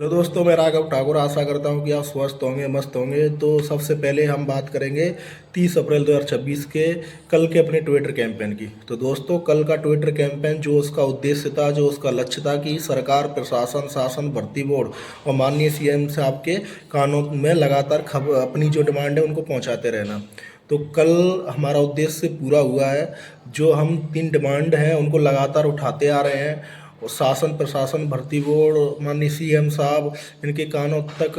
Hello दोस्तों, मैं राघव ठाकुर आशा करता हूं कि आप स्वस्थ होंगे, मस्त होंगे। तो सबसे पहले हम बात करेंगे 30 अप्रैल 2026 के कल के अपने ट्विटर कैंपेन की। तो दोस्तों, कल का ट्विटर कैंपेन जो उसका उद्देश्य था, जो उसका लक्ष्य था कि सरकार, प्रशासन, शासन, भर्ती बोर्ड और माननीय सीएम साहब के कानों में लगातार अपनी जो डिमांड है उनको पहुंचाते रहना। तो कल हमारा उद्देश्य पूरा हुआ है। जो हम 3 डिमांड हैं उनको लगातार उठाते आ रहे हैं और शासन, प्रशासन, भर्ती बोर्ड, माननीय सीएम साहब इनके कानों तक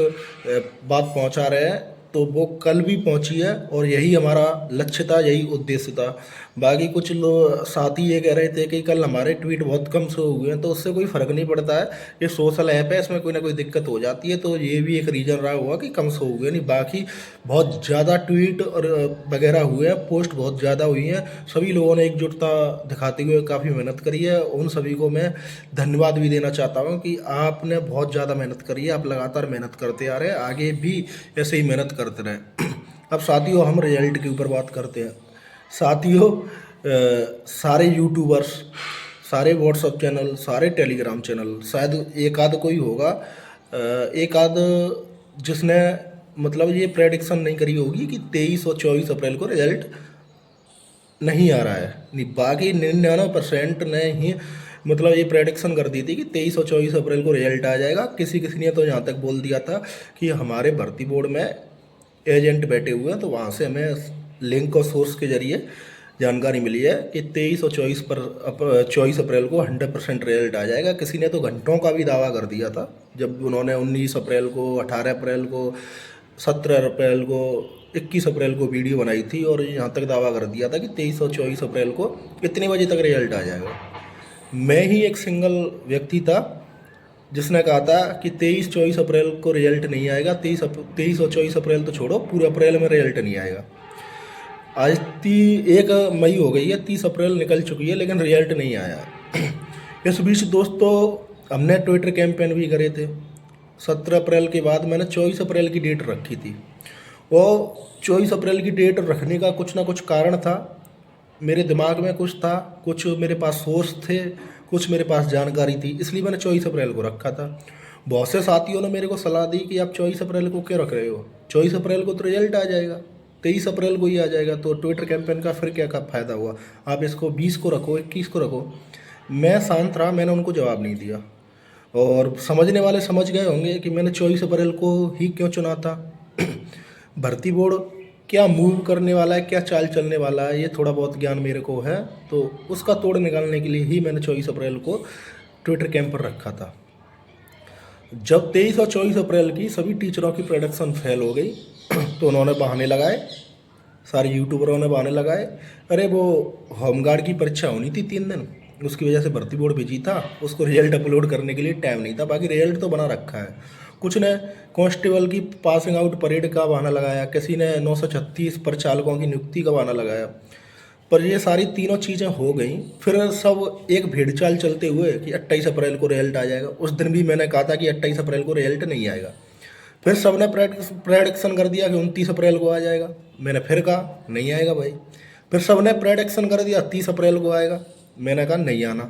बात पहुंचा रहे हैं। तो वो कल भी पहुंची है और यही हमारा लक्ष्य था, यही उद्देश्य था। बाकी कुछ लोग साथी ये कह रहे थे कि कल हमारे ट्वीट बहुत कम शो हुए हैं, तो उससे कोई फ़र्क नहीं पड़ता है। ये सोशल ऐप है, इसमें कोई ना कोई दिक्कत हो जाती है, तो ये भी एक रीज़न रहा होगा कि कम शो हुए। नहीं, बाकी बहुत ज़्यादा ट्वीट और वगैरह हुए हैं, पोस्ट बहुत ज़्यादा हुई हैं। सभी लोगों ने एकजुटता दिखाते हुए काफ़ी मेहनत करी है। उन सभी को मैं धन्यवाद भी देना चाहता हूँ कि आपने बहुत ज़्यादा मेहनत करी है, आप लगातार मेहनत करते आ रहे हैं, आगे भी ऐसे ही मेहनत करते रहें। अब साथियों, हम रिजल्ट के ऊपर बात करते हैं। साथियों, सारे यूट्यूबर्स, सारे व्हाट्सअप चैनल, सारे टेलीग्राम चैनल, शायद एक आध कोई होगा, एक आध जिसने मतलब ये प्रेडिक्शन नहीं करी होगी कि 23 और 24 अप्रैल को रिजल्ट नहीं आ रहा है। नहीं, बाकी 99% ने ही मतलब ये प्रेडिक्शन कर दी थी कि 23 और 24 अप्रैल को रिजल्ट आ जाएगा। किसी किसी ने तो यहाँ तक बोल दिया था कि हमारे भर्ती बोर्ड में एजेंट बैठे हुए हैं, तो वहाँ से हमें लिंक और सोर्स के जरिए जानकारी मिली है कि 23 और 24 अप्रैल को 100% रिजल्ट आ जाएगा। किसी ने तो घंटों का भी दावा कर दिया था, जब उन्होंने 19 अप्रैल को, 18 अप्रैल को, 17 अप्रैल को, 21 अप्रैल को वीडियो बनाई थी और यहाँ तक दावा कर दिया था कि 23 और 24 अप्रैल को इतने बजे तक रिजल्ट आ जाएगा। मैं ही एक सिंगल व्यक्ति था जिसने कहा था कि 23-24 अप्रैल को रिजल्ट नहीं आएगा। 23 और 24 अप्रैल तो छोड़ो, पूरे अप्रैल में रिजल्ट नहीं आएगा। आज 1 मई हो गई है, 30 अप्रैल निकल चुकी है, लेकिन रिजल्ट नहीं आया। इस बीच दोस्तों, हमने ट्विटर कैंपेन भी करे थे। 17 अप्रैल के बाद मैंने 24 अप्रैल की डेट रखी थी। वो 24 अप्रैल की डेट रखने का कुछ ना कुछ कारण था। मेरे दिमाग में कुछ था, कुछ मेरे पास सोर्स थे, कुछ मेरे पास जानकारी थी, इसलिए मैंने 24 अप्रैल को रखा था। बहुत से साथियों ने मेरे को सलाह दी कि आप 24 अप्रैल को क्यों रख रहे हो, 24 अप्रैल को तो रिजल्ट आ जाएगा, 23 अप्रैल को ही आ जाएगा, तो ट्विटर कैंपेन का फिर क्या फ़ायदा हुआ, आप इसको 20 को रखो, 21 को रखो। मैं शांत रहा, मैंने उनको जवाब नहीं दिया। और समझने वाले समझ गए होंगे कि मैंने 24 अप्रैल को ही क्यों चुना था। भर्ती बोर्ड क्या मूव करने वाला है, क्या चाल चलने वाला है, ये थोड़ा बहुत ज्ञान मेरे को है, तो उसका तोड़ निकालने के लिए ही मैंने 24 अप्रैल को ट्विटर कैंप पर रखा था। जब 23 और 24 अप्रैल की सभी टीचरों की प्रोडक्शन फेल हो गई तो उन्होंने बहाने लगाए, सारे यूट्यूबरों ने बहाने लगाए। अरे वो होमगार्ड की परीक्षा होनी थी 3 दिन, उसकी वजह से भर्ती बोर्ड बिजी था, उसको रिजल्ट अपलोड करने के लिए टाइम नहीं था। बाकी रिजल्ट तो बना रखा है। कुछ ने कांस्टेबल की पासिंग आउट परेड का बहाना लगाया, किसी ने 936 परिचालकों की नियुक्ति का बहाना लगाया। पर ये सारी तीनों चीज़ें हो गई, फिर सब एक भेड़चाल चलते हुए कि 28 अप्रैल को रिजल्ट आ जाएगा। उस दिन भी मैंने कहा था कि 28 अप्रैल को रिजल्ट नहीं आएगा। फिर सबने प्रेडिक्शन कर दिया कि 29 अप्रैल को आ जाएगा। मैंने फिर कहा नहीं आएगा भाई। फिर सबने प्रेडिक्शन कर दिया 30 अप्रैल को आएगा। मैंने कहा नहीं आना,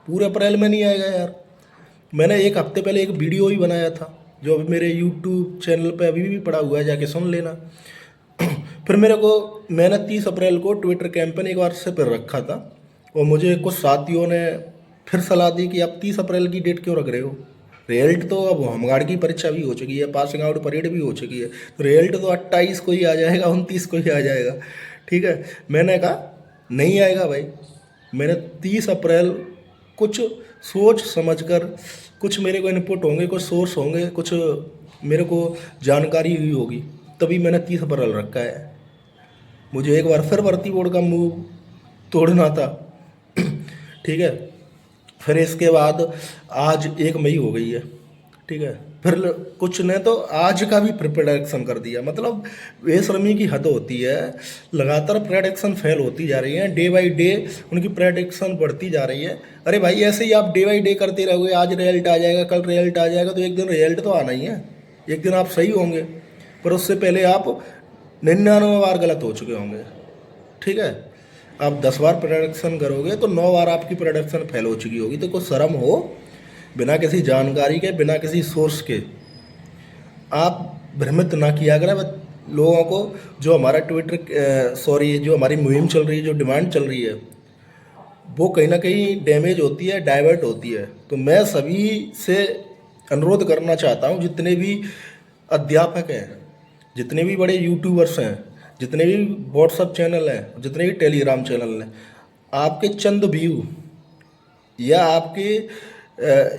पूरे अप्रैल में नहीं आएगा यार। मैंने एक हफ्ते पहले एक वीडियो ही बनाया था, जो अभी मेरे यूट्यूब चैनल पे अभी भी पड़ा हुआ है, जाके सुन लेना। फिर मैंने 30 अप्रैल को ट्विटर कैंपेन एक बार से फिर रखा था और मुझे कुछ साथियों ने फिर सलाह दी कि आप 30 अप्रैल की डेट क्यों रख रहे हो, रिजल्ट तो अब होमगार्ड की परीक्षा भी हो चुकी है, पासिंग आउट परेड भी हो चुकी है, तो रिजल्ट तो 28 को ही आ जाएगा, 29 को ही आ जाएगा। ठीक है, मैंने कहा नहीं आएगा भाई। मैंने 30 अप्रैल कुछ सोच समझकर, कुछ मेरे को इनपुट होंगे, कुछ सोर्स होंगे, कुछ मेरे को जानकारी हुई होगी, तभी मैंने 30 अप्रैल रखा है। मुझे एक बार फिर भर्ती बोर्ड का मुंह तोड़ना था। ठीक है, फिर इसके बाद आज 1 मई हो गई है। ठीक है, फिर कुछ ने तो आज का भी प्रोडक्शन कर दिया। मतलब बेशर्मी की हद होती है। लगातार प्रेडिक्शन फेल होती जा रही है, डे बाई डे उनकी प्रेडिक्शन बढ़ती जा रही है। अरे भाई, ऐसे ही आप डे बाई डे करते रहोगे, आज रिजल्ट आ जाएगा, कल रिजल्ट आ जाएगा, तो एक दिन रिजल्ट तो आना ही है। एक दिन आप सही होंगे, पर उससे पहले आप 99 बार गलत हो चुके होंगे। ठीक है, आप 10 बार प्रोडक्शन करोगे तो 9 बार आपकी प्रोडक्शन फेल हो चुकी होगी। तो कुछ शर्म हो, बिना किसी जानकारी के, बिना किसी सोर्स के आप भ्रमित ना किया करें लोगों को। जो हमारा ट्विटर सॉरी जो हमारी मुहिम चल रही है, जो डिमांड चल रही है, वो कहीं ना कहीं डैमेज होती है, डाइवर्ट होती है। तो मैं सभी से अनुरोध करना चाहता हूँ, जितने भी अध्यापक हैं, जितने भी बड़े यूट्यूबर्स हैं, जितने भी व्हाट्सअप चैनल हैं, जितने भी टेलीग्राम चैनल हैं, आपके चंद व्यू या आपके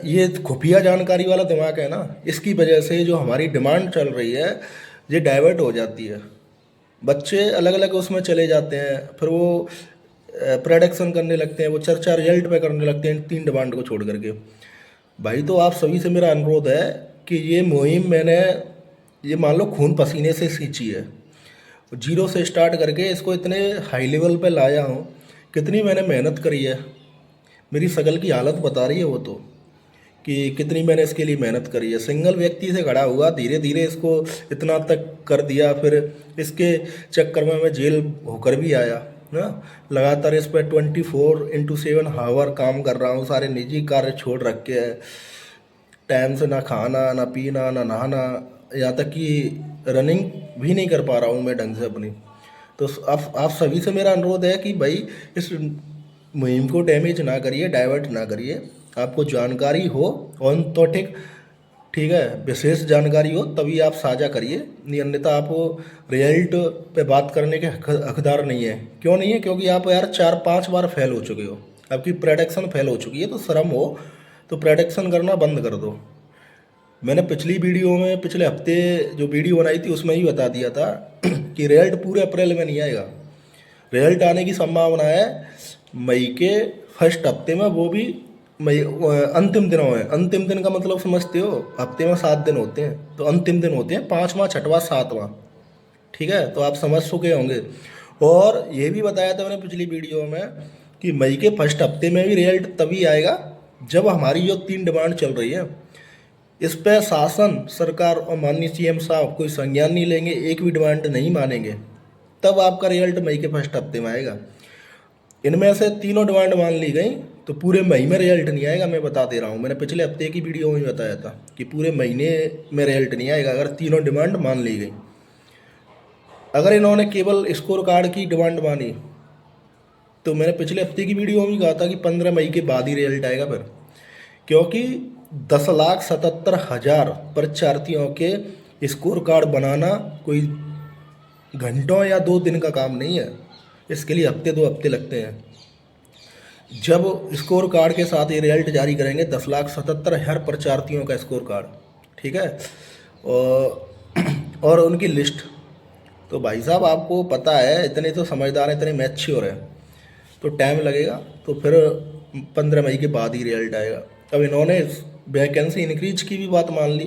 ये खुफिया जानकारी वाला दिमाग है ना, इसकी वजह से जो हमारी डिमांड चल रही है ये डाइवर्ट हो जाती है। बच्चे अलग अलग उसमें चले जाते हैं, फिर वो प्रोडक्शन करने लगते हैं, वो चर्चा रिजल्ट पे करने लगते हैं, 3 डिमांड को छोड़ करके। भाई तो आप सभी से मेरा अनुरोध है कि ये मुहिम मैंने ये मान लो खून पसीने से सींची है, जीरो से स्टार्ट करके इसको इतने हाई लेवल पे लाया हूँ। कितनी मैंने मेहनत करी है, मेरी शकल की हालत बता रही है वो तो, कि कितनी मैंने इसके लिए मेहनत करी है। सिंगल व्यक्ति से खड़ा हुआ, धीरे धीरे इसको इतना तक कर दिया। फिर इसके चक्कर में मैं जेल होकर भी आया ना। लगातार इस पर 24/7 हावर काम कर रहा हूँ, सारे निजी कार्य छोड़ रखे हैं, टाइम से ना खाना ना पीना ना नहाना, यहाँ तक कि रनिंग भी नहीं कर पा रहा हूँ मैं ढंग से अपनी। तो आप सभी से मेरा अनुरोध है कि भाई इस मुहिम को डैमेज ना करिए, डाइवर्ट ना करिए। आपको जानकारी हो ऑन तो ठीक है, विशेष जानकारी हो तभी आप साझा करिए, नहीं अन्यथा आप रिजल्ट पे बात करने के हकदार नहीं है। क्यों नहीं है? क्योंकि आप यार 4-5 बार फेल हो चुके हो, आपकी प्रेडिक्शन फेल हो चुकी है। तो शर्म हो तो प्रेडिक्शन करना बंद कर दो। मैंने पिछली वीडियो में पिछले हफ्ते जो वीडियो बनाई थी उसमें ही बता दिया था कि रिजल्ट पूरे अप्रैल में नहीं आएगा। रिजल्ट आने की संभावना है मई के फर्स्ट हफ्ते में, वो भी मई अंतिम दिनों में। अंतिम दिन का मतलब समझते हो? हफ्ते में 7 दिन होते हैं, तो अंतिम दिन होते हैं 5वां 6वां 7वां। ठीक है, तो आप समझ चुके होंगे। और ये भी बताया था मैंने पिछली वीडियो में कि मई के फर्स्ट हफ्ते में भी रिजल्ट तभी आएगा जब हमारी जो 3 डिमांड चल रही है इस पर शासन, सरकार और माननीय सीएम साहब कोई संज्ञान नहीं लेंगे, एक भी डिमांड नहीं मानेंगे, तब आपका रिजल्ट मई के फर्स्ट हफ्ते में आएगा। इनमें से तीनों डिमांड मान ली गई तो पूरे महीने में रिजल्ट नहीं आएगा। मैं बता दे रहा हूँ, मैंने पिछले हफ्ते की वीडियो में बताया था कि पूरे महीने में रिजल्ट नहीं आएगा अगर तीनों डिमांड मान ली गई। अगर इन्होंने केवल स्कोर कार्ड की डिमांड मानी तो मैंने पिछले हफ्ते की वीडियो में भी कहा था कि 15 मई के बाद ही रिजल्ट आएगा फिर, क्योंकि 10,77,000 परीक्षार्थियों के स्कोर कार्ड बनाना कोई घंटों या 2 दिन का काम नहीं है। इसके लिए हफ्ते 2 हफ्ते लगते हैं। जब स्कोर कार्ड के साथ ये रिजल्ट जारी करेंगे 10,77,000 परीक्षार्थियों का स्कोर कार्ड, ठीक है, और उनकी लिस्ट, तो भाई साहब आपको पता है, इतने तो समझदार हैं, इतने मैच्योर हैं, तो टाइम लगेगा। तो फिर 15 मई के बाद ही रिजल्ट आएगा। अब इन्होंने वैकेंसी इंक्रीज की भी बात मान ली,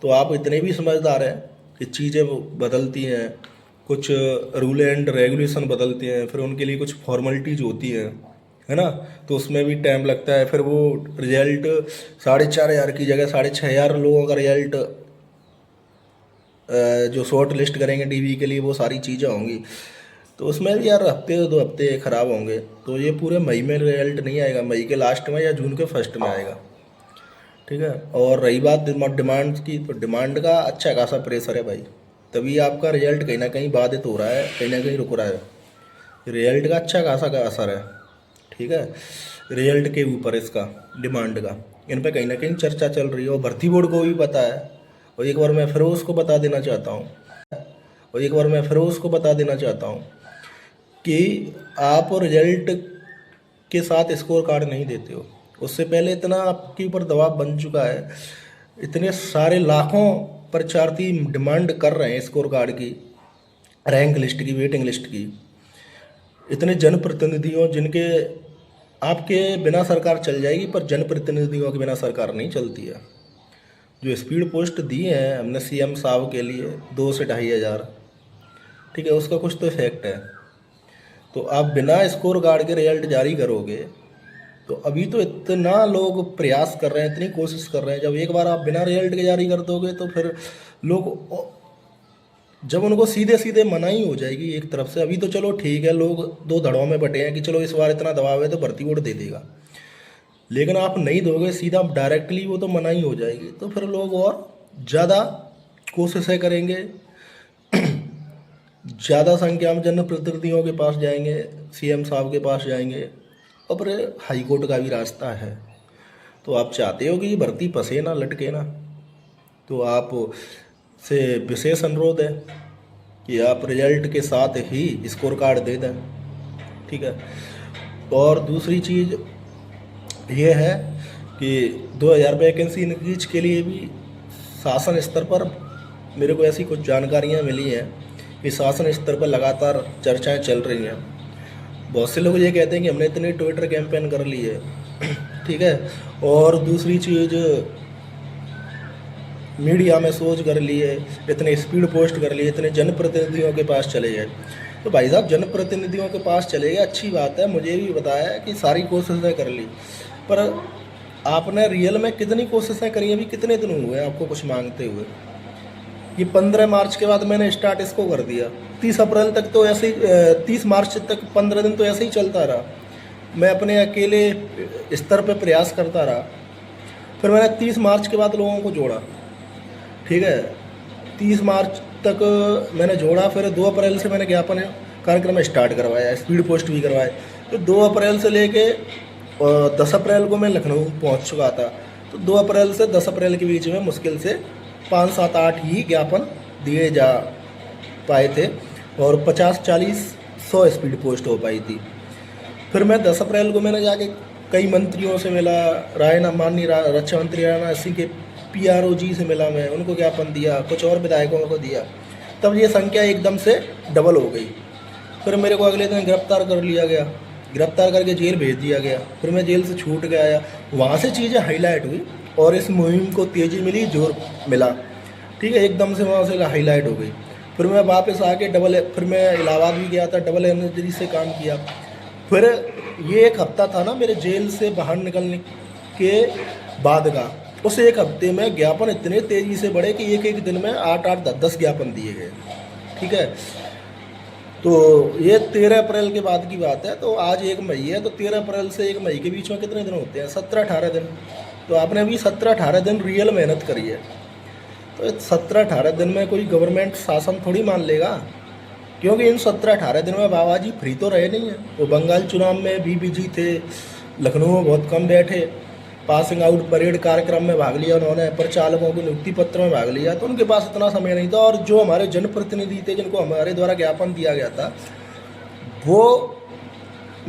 तो आप इतने भी समझदार हैं कि चीज़ें बदलती हैं, कुछ रूल एंड रेगुलेशन बदलते हैं, फिर उनके लिए कुछ फॉर्मेलिटीज होती हैं, है ना, तो उसमें भी टाइम लगता है। फिर वो रिजल्ट 4,500 की जगह 6,500 लोगों का रिजल्ट जो शॉर्ट लिस्ट करेंगे डीवी के लिए, वो सारी चीज़ें होंगी, तो उसमें भी यार हफ्ते 2 हफ्ते ख़राब होंगे। तो ये पूरे मई में रिजल्ट नहीं आएगा, मई के लास्ट में या जून के फर्स्ट में आएगा। ठीक है, और रही बात डिमांड की, तो डिमांड का अच्छा खासा प्रेशर है भाई, तभी आपका रिजल्ट कहीं ना कहीं बाधित हो रहा है, कहीं ना कहीं रुक रहा है। रिजल्ट का अच्छा खासा का असर है। ठीक है, रिजल्ट के ऊपर इसका डिमांड का इन पे कहीं ना कहीं चर्चा चल रही है, और भर्ती बोर्ड को भी पता है। और एक बार मैं फिर उसको बता देना चाहता हूँ कि आप रिजल्ट के साथ स्कोर कार्ड नहीं देते हो, उससे पहले इतना आपके ऊपर दबाव बन चुका है, इतने सारे लाखों परीक्षार्थी डिमांड कर रहे हैं स्कोर कार्ड की, रैंक लिस्ट की, वेटिंग लिस्ट की, इतने जनप्रतिनिधियों जिनके आपके बिना सरकार चल जाएगी, पर जनप्रतिनिधियों के बिना सरकार नहीं चलती है। जो स्पीड पोस्ट दी है हमने सीएम साहब के लिए 2 से 2,500, ठीक है, उसका कुछ तो इफेक्ट है। तो आप बिना स्कोर कार्ड के रिजल्ट जारी करोगे, तो अभी तो इतना लोग प्रयास कर रहे हैं, इतनी कोशिश कर रहे हैं, जब एक बार आप बिना रिजल्ट के जारी कर दोगे तो फिर लोग, जब उनको सीधे सीधे मनाही हो जाएगी एक तरफ से। अभी तो चलो ठीक है, लोग 2 धड़ों में बटे हैं कि चलो इस बार इतना दबाव है तो भर्ती बोर्ड दे देगा, लेकिन आप नहीं दोगे सीधा डायरेक्टली, वो तो मना ही हो जाएगी। तो फिर लोग और ज़्यादा कोशिशें करेंगे, ज़्यादा संख्या में जनप्रतिनिधियों के पास जाएंगे, सीएम साहब के पास जाएंगे, और फिर हाई कोर्ट का भी रास्ता है। तो आप चाहते हो कि ये भर्ती फंसे ना, लटके ना, तो आप से विशेष अनुरोध है कि आप रिजल्ट के साथ ही स्कोर कार्ड दे दें, ठीक है। और दूसरी चीज़ ये है कि 2000 वैकेंसी इंक्रीज के लिए भी शासन स्तर पर मेरे को ऐसी कुछ जानकारियाँ मिली हैं कि शासन स्तर पर लगातार चर्चाएं चल रही हैं। बहुत से लोग ये कहते हैं कि हमने इतनी ट्विटर कैंपेन कर ली है, ठीक है, और दूसरी चीज़ मीडिया में सोच कर लिए, इतने स्पीड पोस्ट कर लिए, इतने जनप्रतिनिधियों के पास चले गए। तो भाई साहब, जनप्रतिनिधियों के पास चले गए, अच्छी बात है, मुझे भी बताया कि सारी कोशिशें कर ली, पर आपने रियल में कितनी कोशिशें करी? अभी कितने दिन हुए आपको कुछ मांगते हुए? ये 15 मार्च के बाद मैंने स्टार्ट इसको कर दिया। 30 अप्रैल तक तो ऐसे ही, 30 मार्च तक 15 दिन तो ऐसे ही चलता रहा। मैं अपने अकेले स्तर पे प्रयास करता रहा। फिर मैंने 30 मार्च के बाद लोगों को जोड़ा, ठीक है, 30 मार्च तक मैंने जोड़ा। फिर 2 अप्रैल से मैंने ज्ञापन कार्यक्रम स्टार्ट करवाया, स्पीड पोस्ट भी करवाए। तो 2 अप्रैल से लेके 10 अप्रैल को मैं लखनऊ पहुंच चुका था। तो 2 अप्रैल से 10 अप्रैल के बीच में मुश्किल से 5, 7, 8 ही ज्ञापन दिए जा पाए थे, और 50, 40, 100 स्पीड पोस्ट हो पाई थी। फिर मैं 10 अप्रैल को मैंने जाके कई मंत्रियों से मिला, माननीय रक्षा मंत्री राजनाथ सिंह के PRO जी से मिला, मैं उनको ज्ञापन दिया, कुछ और विधायकों को दिया। तब ये संख्या एकदम से डबल हो गई। फिर मेरे को अगले दिन गिरफ्तार कर लिया गया, गिरफ्तार करके जेल भेज दिया गया। फिर मैं जेल से छूट के आया, वहाँ से चीज़ें हाईलाइट हुई और इस मुहिम को तेज़ी मिली, जोर मिला, ठीक है, एकदम से वहाँ से हाईलाइट हो गई। फिर मैं वापस आके फिर मैं इलाहाबाद भी गया था, डबल एनर्जी से काम किया। फिर ये एक हफ्ता था ना मेरे जेल से बाहर निकलने के बाद का, उस एक हफ्ते में ज्ञापन इतने तेज़ी से बढ़े कि एक दिन में 8-8, 10-10 ज्ञापन दिए गए, ठीक है। तो ये 13 अप्रैल के बाद की बात है। तो आज 1 मई है, तो 13 अप्रैल से 1 मई के बीच में कितने दिन होते हैं? 17-18 दिन। तो आपने अभी 17-18 दिन रियल मेहनत करी है। तो 17-18 दिन में कोई गवर्नमेंट शासन थोड़ी मान लेगा, क्योंकि इन 17-18 दिन में बाबा जी फ्री तो रहे नहीं हैं। वो बंगाल चुनाव में भी बिजी थे, लखनऊ में बहुत कम बैठे, पासिंग आउट परेड कार्यक्रम में भाग लिया उन्होंने, प्रचालकों के नियुक्ति पत्र में भाग लिया, तो उनके पास इतना समय नहीं था। और जो हमारे जनप्रतिनिधि थे, जिनको हमारे द्वारा ज्ञापन दिया गया था, वो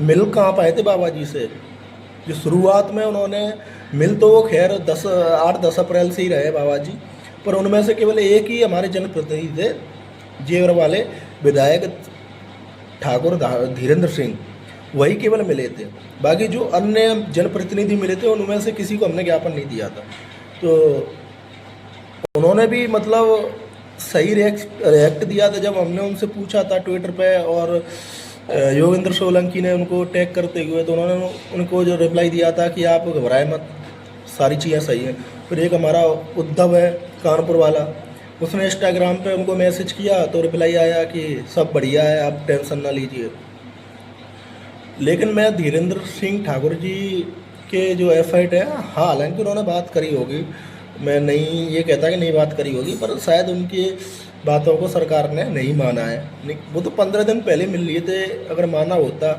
मिल कहाँ पाए थे बाबा जी से? जो शुरुआत में उन्होंने मिल, तो वो खैर 8-10 अप्रैल से ही रहे बाबा जी, पर उनमें से केवल एक ही हमारे जनप्रतिनिधि थे, जेवर वाले विधायक ठाकुर धीरेन्द्र सिंह, वही केवल मिले थे। बाकी जो अन्य जनप्रतिनिधि मिले थे उनमें से किसी को हमने ज्ञापन नहीं दिया था। तो उन्होंने भी मतलब सही रिएक्ट दिया था जब हमने उनसे पूछा था ट्विटर पे, और योगेंद्र सोलंकी ने उनको टैग करते हुए, तो उन्होंने उनको जो रिप्लाई दिया था कि आप घबराए मत, सारी चीज़ें सही हैं। फिर एक हमारा उद्धव है कानपुर वाला, उसने इंस्टाग्राम पे उनको मैसेज किया, तो रिप्लाई आया कि सब बढ़िया है, आप टेंशन ना लीजिए। लेकिन मैं धीरेन्द्र सिंह ठाकुर जी के जो एफर्ट है, हाँ, हालांकि उन्होंने बात करी होगी, मैं नहीं ये कहता कि नहीं बात करी होगी, पर शायद उनकी बातों को सरकार ने नहीं माना है। नहीं, वो तो 15 दिन पहले मिल लिए थे, अगर माना होता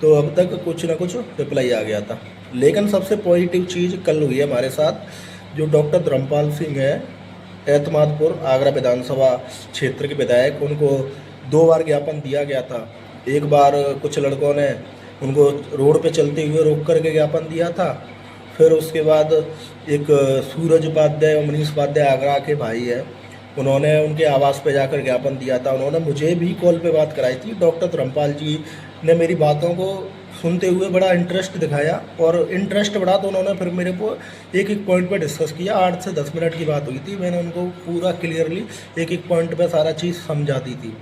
तो अब तक कुछ ना कुछ रिप्लाई आ गया था। लेकिन सबसे पॉजिटिव चीज़ कल हुई है हमारे साथ। जो डॉक्टर धर्मपाल सिंह है, एतमादपुर आगरा विधानसभा क्षेत्र के विधायक, उनको 2 बार ज्ञापन दिया गया था। एक बार कुछ लड़कों ने उनको रोड पे चलते हुए रोक करके ज्ञापन दिया था। फिर उसके बाद एक सूरज उपाध्याय और मनीष उपाध्याय आगरा के भाई है, उन्होंने उनके आवास पे जाकर ज्ञापन दिया था। उन्होंने मुझे भी कॉल पे बात कराई थी। डॉक्टर धर्मपाल जी ने मेरी बातों को सुनते हुए बड़ा इंटरेस्ट दिखाया, और इंटरेस्ट बढ़ा तो उन्होंने फिर मेरे को एक एक पॉइंट पे डिस्कस किया। 8 से 10 मिनट की बात हुई थी, मैंने उनको पूरा क्लियरली एक एक पॉइंट पे सारा चीज़ समझा दी थी।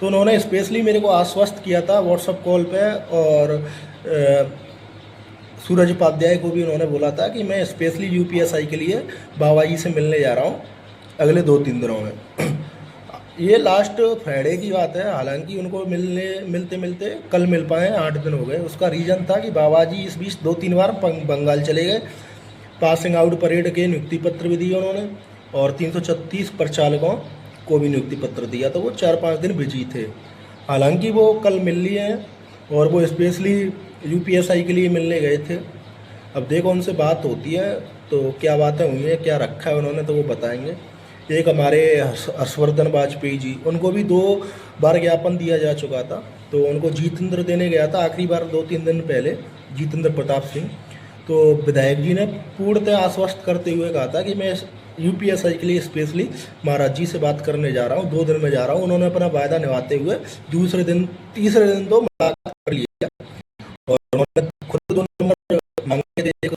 तो उन्होंने स्पेशली मेरे को आश्वस्त किया था व्हाट्सएप कॉल पे, और सूरज उपाध्याय को भी उन्होंने बोला था कि मैं स्पेशली UPSI के लिए बाबा जी से मिलने जा रहा हूँ अगले 2-3 दिनों में। ये लास्ट फ्राइडे की बात है। हालांकि उनको मिलते मिलते कल मिल पाए, 8 दिन हो गए। उसका रीज़न था कि बाबा जी इस बीच 2-3 बार बंगाल चले गए। पासिंग आउट परेड के नियुक्ति पत्र भी दिए उन्होंने, और 336 परिचालकों को भी नियुक्ति पत्र दिया, तो वो 4-5 दिन बिजी थे। हालांकि वो कल मिल लिए हैं, और वो स्पेशली यूपीएसआई के लिए मिलने गए थे। अब देखो उनसे बात होती है तो क्या बातें हुई हैं, क्या रखा है उन्होंने, तो वो बताएंगे। एक हमारे हर्षवर्धन वाजपेयी जी, उनको भी 2 बार ज्ञापन दिया जा चुका था। तो उनको जीतेंद्र देने गया था आखिरी बार 2-3 दिन पहले, जीतेंद्र प्रताप सिंह। तो विधायक जी ने पूर्णतः आश्वस्त करते हुए कहा था कि मैं यूपीएसआई के लिए स्पेशली महाराज जी से बात करने जा रहा हूँ, 2 दिन में जा रहा हूँ। उन्होंने अपना वायदा निभाते हुए दूसरे दिन तीसरे दिन तो मुलाकात कर लिया, और उन्होंने खुद 2 नंबर मांगे थे। एक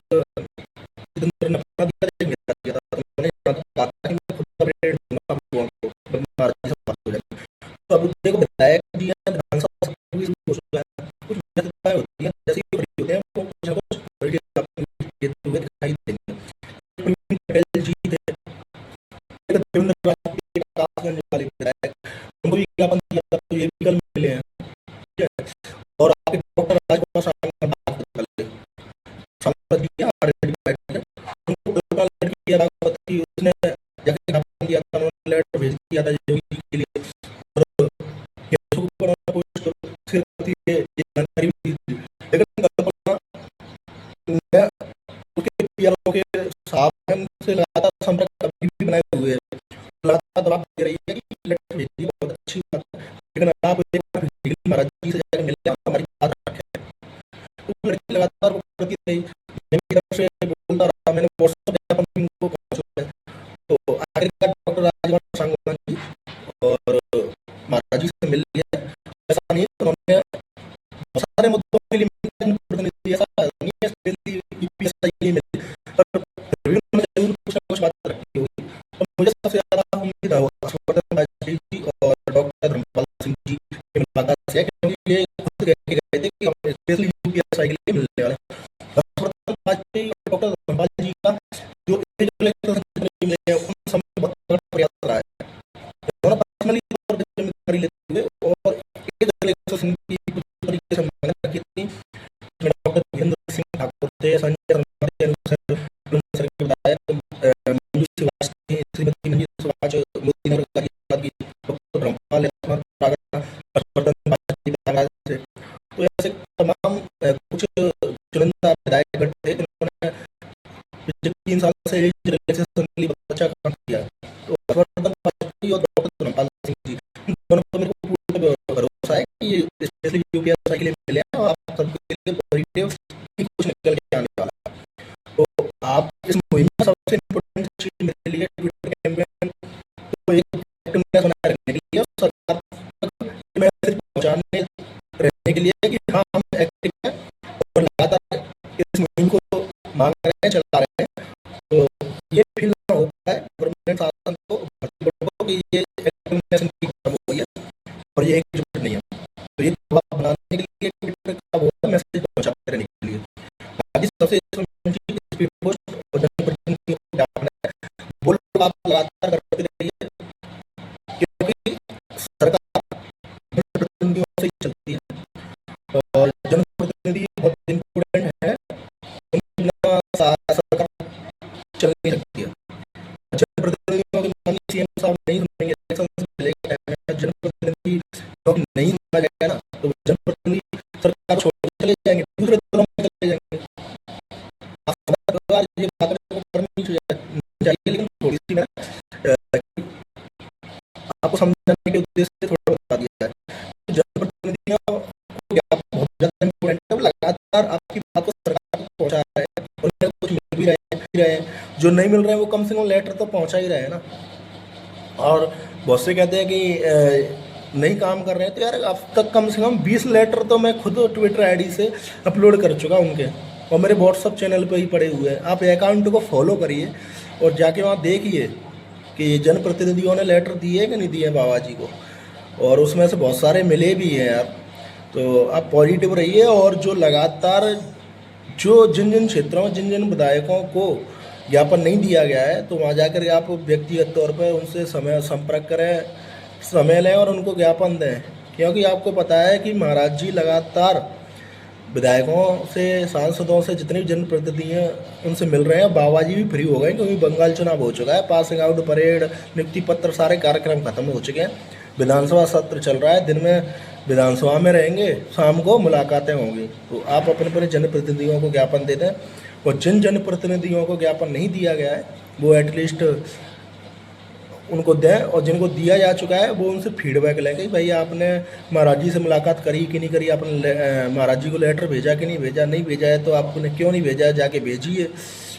जितेंद्र ने अपना दिया, एक मेरा दिया था। तो उन्होंने यहाँ तक कहा था कि मैं खुद अपडेट दूंगा आप लोगों को, जब महाराज जी से बात हो जाए। तो अब देखो विधायक जी हैं, विधानसभा सत्र भी शुरू हो चुका है, कुछ व्यस्तताएं होती हैं, जैसे ही फ्री होते हैं वो कुछ ना कुछ बड़ी अपनी देते हुए दिखाई देंगे। प्रवीण पटेल जी थे, देवेंद्र राजपूत कासगंज वाले विधायक, उनको भी ज्ञापन दिया था, तो ये भी कल मिले हैं, ठीक है। और आपके डॉक्टर राजकुमार साहब का बात कर ले, सांसद जी हैं, आरजेडी पार्टी के, उनको कल लड़की अदालत की उसने जाके ज्ञापन दिया था, उन्होंने लेटर भेज दिया था योगी जी के लिए, और केसों पर उन्होंने पोस्ट से ये जानकारी भी दी थी। लेकिन कल्पना ने उसके पीआरओ के साहब हैं, उनसे लगातार संपर्क अभी भी बनाए हुए हैं, लगातार दबाव दे रही है कि लेटर भेजिए, बहुत अच्छी बात है, लेकिन आप एक बार फिजिकली महाराज जी से जाकर मिल जाए, हमारी बात रखें। तो वो लड़की लगातार वो करती रही, मेरी तरफ से बोलता रहा, मैंने व्हाट्सएप पे अपन उनको पहुंचाया। तो आखिरकार डॉक्टर राजकुमार सांगवान जी और महाराज जी से मिल लिया। ऐसा नहीं है कि उन्होंने बहुत सारे मुद्दों के लिए प्रतिनिधि, ऐसा नहीं है स्पेशली यूपीएसआई के लिए मिले, पर फिर भी उन्होंने जरूर कुछ ना कुछ बात रखी होगी। तो मुझे सबसे ज्यादा उम्मीद है हर्षवर्धन वाजपेयी जी और डॉक्टर धर्मपाल सिंह जी की मुलाकात से है, क्योंकि ये खुद कह के गए थे कि हम स्पेशली यूपीएसआई के लिए मिलने वाले हैं। हर्षवर्धन वाजपेयी और डॉक्टर धर्मपाल जी का जो मिले हैं, उन समय बहुत बड़ा प्रयास रहा है। उन्होंने पर्सनली तौर पर जिम्मेदारी लेते हुए और एक इलेक्शन की कुछ तरीके से मांग रखी थी। डॉक्टर महेंद्र सिंह ठाकुर थे, संजय सर के विधायक मंजू श्रीवास्तव, श्रीमती मंजू श्रीवास्तव, मोदी नगर की डॉक्टर धर्मपाल, हर्षवर्धन वाजपेयी थे। तो ऐसे तमाम कुछ चुनिंदा विधायक थे जिन्होंने पिछले 3 साल से रिलैक्सेशन के लिए बहुत अच्छा काम किया है। तो हर्षवर्धन वाजपेयी और डॉक्टर धर्मपाल सिंह जी, इन दोनों पर मेरे को पूरा भरोसा है कि ये स्पेशली यूपीएसआई के लिए मिले हैं, और आप सबके लिए पॉजिटिव कुछ निकल के आने वाला है। तो आप इस मुहिम में सबसे इम्पोर्टेंट चीज मेरे लिए ट्विटर कैंपेन को एक एक्टिवनेस बनाए रखने के लिए और सरकार तक मैसेज पहुंचाने रहने के लिए कि हाँ हम एक्टिव हैं और लगातार इस मुहिम को मांग रहे हैं, चला रहे हैं। तो ये फील होता है गवर्नमेंट शासन को कि ये एक्टिवनेस खत्म हो गई है और ये एकजुट नहीं है। तो ये दबाव बनाने के लिए ट्विटर का वो मैसेज पहुंचाते रहने के लिए आज सबसे स्पीड पोस्ट और जनप्रतिनिधियों को ज्ञापन है, वो लोग आप लगातार करते रहिए, क्योंकि सरकार जनप्रतिनिधियों से ही चलती है और जनप्रतिनिधि बहुत इम्पोर्टेंट है, उनके बिना सरकार चल नहीं सकती है। जनप्रतिनिधियों के माननीय सीएम साहब नहीं सुनेंगे, इलेक्शन से पहले के टाइम में जनप्रतिनिधि नहीं सुना जाएगा ना, तो जनप्रतिनिधि सरकार छोड़ चले जाएंगे, दूसरे दलों में चले जाएंगे। ये बात को करनी चाहिए, लेकिन थोड़ी सी मैं आपको समझाने के उद्देश्य से थोड़ा बता दिया है। तो जनप्रतिनिधियों को बहुत ज्यादा इम्पोर्टेंट है, लगातार आपकी बात को सरकार तक पहुंचा रहे हैं, उन्हें कुछ मिल भी रहे हैं, जो नहीं मिल रहे हैं वो कम से कम लेटर तो पहुंचा ही रहे हैं ना। और बहुत से कहते हैं कि नहीं काम कर रहे हैं, तो यार अब तक कम से कम 20 लेटर तो मैं खुद ट्विटर आईडी से अपलोड कर चुका उनके, और मेरे व्हाट्सअप चैनल पे ही पड़े हुए हैं। आप अकाउंट को फॉलो करिए और जाके वहाँ देखिए कि जनप्रतिनिधियों ने लेटर दिए कि नहीं दिए बाबा जी को, और उसमें से बहुत सारे मिले भी हैं यार। तो आप पॉजिटिव रहिए, और जो लगातार जो जिन जिन क्षेत्रों में जिन जिन विधायकों को ज्ञापन नहीं दिया गया है, तो वहाँ जाकर आप व्यक्तिगत तौर पर उनसे समय संपर्क करें, समय लें और उनको ज्ञापन दें, क्योंकि आपको पता है कि महाराज जी लगातार विधायकों से, सांसदों से, जितने भी जनप्रतिनिधि हैं उनसे मिल रहे हैं। बाबा जी भी फ्री हो गए क्योंकि बंगाल चुनाव हो चुका है, पासिंग आउट परेड, नियुक्ति पत्र, सारे कार्यक्रम खत्म हो चुके हैं। विधानसभा सत्र चल रहा है, दिन में विधानसभा में रहेंगे, शाम को मुलाकातें होंगी। तो आप अपने अपने जनप्रतिनिधियों को ज्ञापन दे दें, और जिन जनप्रतिनिधियों को ज्ञापन नहीं दिया गया है वो एटलीस्ट उनको दें, और जिनको दिया जा चुका है वो उनसे फीडबैक लें कि भाई आपने महाराज जी से मुलाकात करी कि नहीं करी, आपने महाराज जी को लेटर भेजा कि नहीं भेजा, नहीं भेजा है तो आपने क्यों नहीं भेजा है, जाके भेजिए।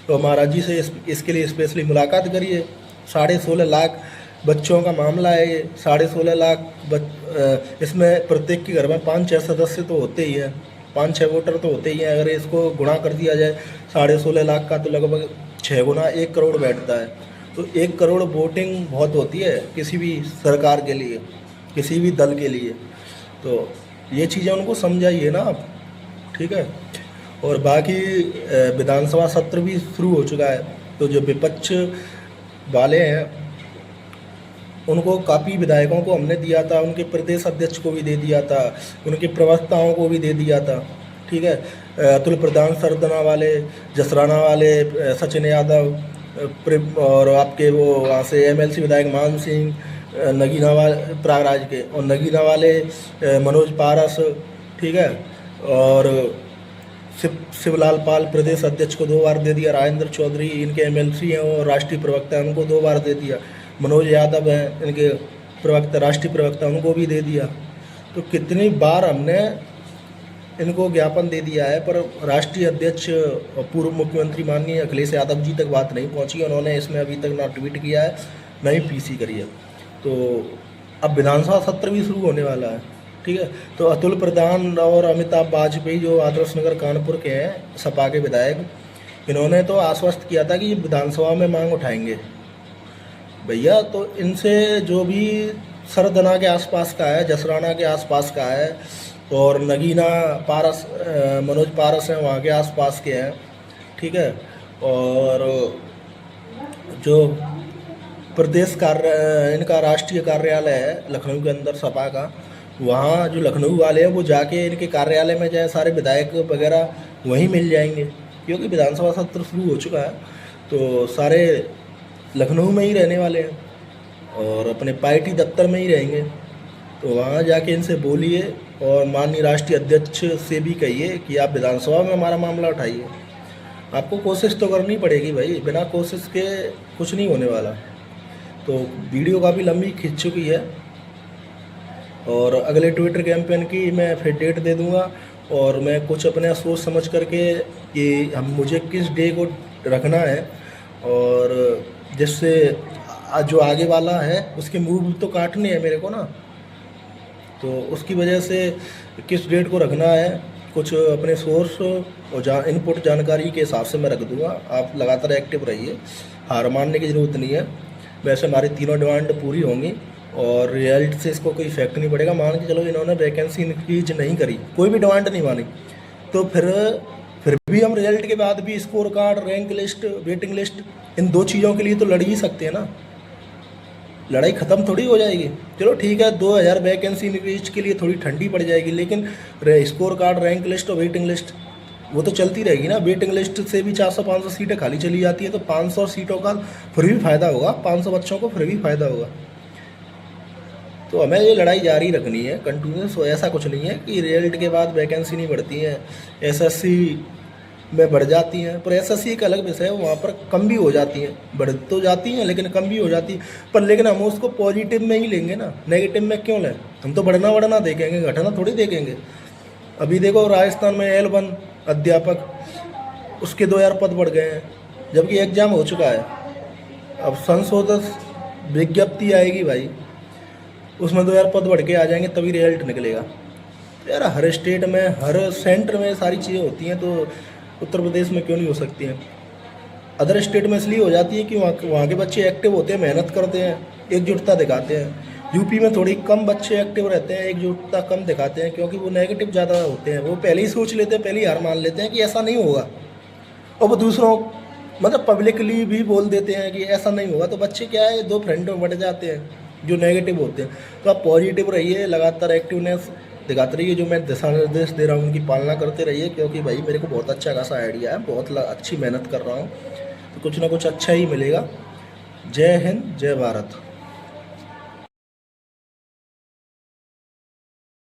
तो महाराज जी से इसके लिए स्पेशली मुलाकात करिए। 16.5 लाख बच्चों का मामला है ये, 16.5 लाख इसमें प्रत्येक के घर में 5-6 सदस्य तो होते ही हैं, 5-6 वोटर तो होते ही हैं। अगर इसको गुणा कर दिया जाए 16.5 लाख का, तो लगभग 6 गुना 1 करोड़ बैठता है। तो 1 करोड़ वोटिंग बहुत होती है किसी भी सरकार के लिए, किसी भी दल के लिए। तो ये चीज़ें उनको समझाइए ना आप, ठीक है। और बाकी विधानसभा सत्र भी शुरू हो चुका है, तो जो विपक्ष वाले हैं उनको काफ़ी विधायकों को हमने दिया था, उनके प्रदेश अध्यक्ष को भी दे दिया था, उनके प्रवक्ताओं को भी दे दिया था, ठीक है। अतुल प्रधान सरदना वाले, जसराना वाले सचिन यादव, और आपके वो वहाँ से एमएलसी विधायक मान सिंह, नगीना वाले प्रयागराज के, और नगीना वाले मनोज पारस, ठीक है। और शिवलाल पाल प्रदेश अध्यक्ष को 2 बार दे दिया, राजेंद्र चौधरी इनके एमएलसी हैं और राष्ट्रीय प्रवक्ता हैं, उनको 2 बार दे दिया, मनोज यादव हैं इनके प्रवक्ता, राष्ट्रीय प्रवक्ता, उनको भी दे दिया। तो कितनी बार हमने इनको ज्ञापन दे दिया है, पर राष्ट्रीय अध्यक्ष और पूर्व मुख्यमंत्री माननीय अखिलेश यादव जी तक बात नहीं पहुंची। उन्होंने इसमें अभी तक ना ट्वीट किया है, ना ही पीसी करी है। तो अब विधानसभा सत्र भी शुरू होने वाला है, ठीक है। तो अतुल प्रधान और अमिताभ वाजपेयी जो आदर्श नगर कानपुर के हैं, सपा के विधायक, इन्होंने तो आश्वस्त किया था कि ये विधानसभा में मांग उठाएंगे भैया। तो इनसे जो भी सरदना के आसपास का है, जसराना के आसपास का है, और नगीना पारस, मनोज पारस हैं वहाँ के आसपास के हैं, ठीक है। और जो प्रदेश कार्य इनका राष्ट्रीय कार्यालय है लखनऊ के अंदर सपा का, वहाँ जो लखनऊ वाले हैं वो जाके इनके कार्यालय में जाए, सारे विधायक वगैरह वहीं मिल जाएंगे, क्योंकि विधानसभा सत्र शुरू हो चुका है। तो सारे लखनऊ में ही रहने वाले हैं और अपने पार्टी दफ्तर में ही रहेंगे। तो वहाँ जाके इनसे बोलिए, और माननीय राष्ट्रीय अध्यक्ष से भी कहिए कि आप विधानसभा में हमारा मामला उठाइए। आपको कोशिश तो करनी पड़ेगी भाई, बिना कोशिश के कुछ नहीं होने वाला। तो वीडियो काफ़ी लंबी खिंच चुकी है, और अगले ट्विटर कैंपेन की मैं फिर डेट दे दूंगा, और मैं कुछ अपने सोच समझ करके कि मुझे किस डे को रखना है, और जिससे जो आगे वाला है उसके मूव तो काटने हैं मेरे को ना, तो उसकी वजह से किस डेट को रखना है कुछ अपने सोर्स और इनपुट जानकारी के हिसाब से मैं रख दूंगा। आप लगातार एक्टिव रहिए, हार मानने की ज़रूरत नहीं है। वैसे हमारी तीनों डिमांड पूरी होंगी और रिजल्ट से इसको कोई इफेक्ट नहीं पड़ेगा। मान के चलो इन्होंने वैकेंसी इंक्रीज नहीं करी, कोई भी डिमांड नहीं मानी, तो फिर भी हम रिजल्ट के बाद भी score card, rank list, waiting list, इन 2 चीज़ों के लिए तो लड़ ही सकते हैं ना। लड़ाई ख़त्म थोड़ी हो जाएगी। चलो ठीक है, 2000 वैकेंसी इंक्रीज के लिए थोड़ी ठंडी पड़ जाएगी, लेकिन स्कोर कार्ड, रैंक लिस्ट और वेटिंग लिस्ट वो तो चलती रहेगी ना। वेटिंग लिस्ट से भी 400-500 सीटें खाली चली जाती है, तो 500 सीटों का फिर भी फ़ायदा होगा, 500 बच्चों को फिर भी फ़ायदा होगा। तो हमें ये लड़ाई जारी रखनी है कंटिन्यूस। ऐसा कुछ नहीं है कि रिजल्ट के बाद वैकेंसी नहीं बढ़ती है, एसएससी में बढ़ जाती हैं, पर एसएससी एक अलग विषय है, वहाँ पर कम भी हो जाती हैं। बढ़ तो जाती हैं लेकिन कम भी हो जाती है, पर लेकिन हम उसको पॉजिटिव में ही लेंगे ना, नेगेटिव में क्यों लें। हम तो बढ़ना देखेंगे, घटना थोड़ी देखेंगे। अभी देखो राजस्थान में L1 अध्यापक, उसके 2000 पद बढ़ गए हैं, जबकि एग्ज़ाम हो चुका है। अब संशोधित विज्ञप्ति आएगी भाई, उसमें 2000 पद बढ़ के आ जाएंगे, तभी रिजल्ट निकलेगा। यार हर स्टेट में, हर सेंटर में सारी चीज़ें होती हैं, तो उत्तर प्रदेश में क्यों नहीं हो सकती हैं। अदर स्टेट में इसलिए हो जाती है कि वहाँ के बच्चे एक्टिव होते हैं, मेहनत करते हैं, एकजुटता दिखाते हैं। यूपी में थोड़ी कम बच्चे एक्टिव रहते हैं, एकजुटता कम दिखाते हैं, क्योंकि वो नेगेटिव ज़्यादा होते हैं। वो पहले ही सोच लेते हैं, पहले ही हार मान लेते हैं कि ऐसा नहीं होगा, और वो दूसरों मतलब पब्लिकली भी बोल देते हैं कि ऐसा नहीं होगा। तो बच्चे क्या है, 2 फ्रेंड में बढ़ जाते हैं, जो नेगेटिव होते हैं। तो आप पॉजिटिव रहिए, लगातार एक्टिवनेस दिखाते रहिए, जो मैं दिशा निर्देश दे रहा हूँ उनकी पालना करते रहिए, क्योंकि भाई मेरे को बहुत अच्छा खासा आइडिया है, बहुत अच्छी मेहनत कर रहा हूँ, तो कुछ ना कुछ अच्छा ही मिलेगा। जय हिंद, जय भारत।